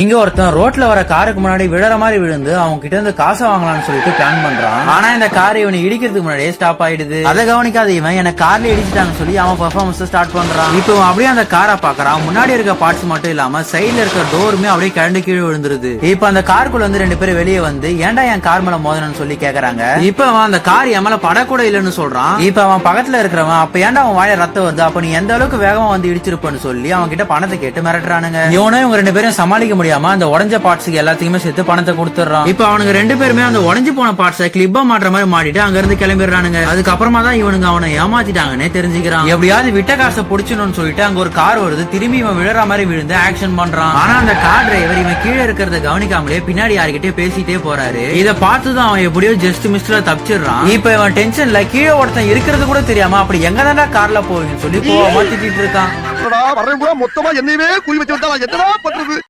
இங்க ஒருத்தன் ரோட்ல வர காருக்கு முன்னாடி விழற மாதிரி விழுந்து அவங்க கிட்ட இருந்து காசை வாங்கலாம்னு சொல்லிட்டு பிளான் பண்றான். ஆனா இந்த கார் இவனை இடிக்கிறதுக்கு முன்னாடியே ஸ்டாப் ஆயிடுது. அதை கவனிக்காத இவன் என்ன கார்ல இடிச்சிட்டாங்க சொல்லி அவன் பெர்ஃபார்மன்ஸ் ஸ்டார்ட் பண்றான். இப்போ அப்படியே அந்த காரை பாக்குறான். முன்னாடி இருக்க பார்ட்ஸ் மட்டும் இல்லாம சைடுல இருக்க டோருமே அப்படியே கரண்டு கீழே விழுந்துருது. இப்ப அந்த காருக்குள்ள வந்து 2 பேரும் வெளியே வந்து ஏன்டா என் கார் மேல மோதனன்னு சொல்லி கேக்குறாங்க. இப்ப அவன் அந்த கார் என் மேல படக்கூட இல்லன்னு சொல்றான். இப்ப அவன் பக்கத்துல இருக்கிறவன் அப்ப ஏன்டா அவன் வாயில ரத்தம் வருது, அப்ப நீ எந்த அளவுக்கு வேகமா வந்து இடிச்சிருப்பன்னு சொல்லி அவன் கிட்ட பணத்தை கேட்டு மிரட்டுறானுங்க. இவனும் இவங்க 2 பேரும் சமாளிக்க முடியாம அந்த உடஞ்ச பார்ட்ஸ்க்கு எல்லாத்தையுமே சேர்த்து பணத்தை கொடுத்துறான். இப்ப அவனுங்க 2 பேருமே அந்த உடஞ்சு போன பார்ட்ஸை கிளிப்பா மாற்ற மாதிரி மாட்டிட்டு அங்க இருந்து கிளம்பிடுறானுங்க. அதுக்கப்புறமா தான் இவனுங்க அவனை ஏமாத்திட்டாங்கன்னு தெரிஞ்சுக்கிறான். எப்படியாவது விட்ட காசை புடிச்சணும்னு சொல்லிட்டு அங்க ஒரு கார் வருது. திரும்பி இவன் விழுற மாதிரி விழுந்து ஆக்ஷன் பண்றான். ஆனா அந்த கார் டிரைவர் இவன் கீழே இருக்கிறத கவனிக்காமலே பின்னாடி யாருக்கிட்டே பேசிட்டே போறாரு. இதை பார்த்துதான் அவன் எப்படியோ ஜஸ்ட் மிஸ்ல தப்பிச்சிடுறான். இப்ப இவன் டென்ஷன்ல கீழே ஒருத்தன் இருக்கிறது கூட தெரியாம அப்படி எங்க தானே கார்ல போவீங்கன்னு சொல்லி கோவமா திட்டிட்டு இருக்கான். மொத்தமா என்னையவே குறி வச்சு என்னடா பண்றது.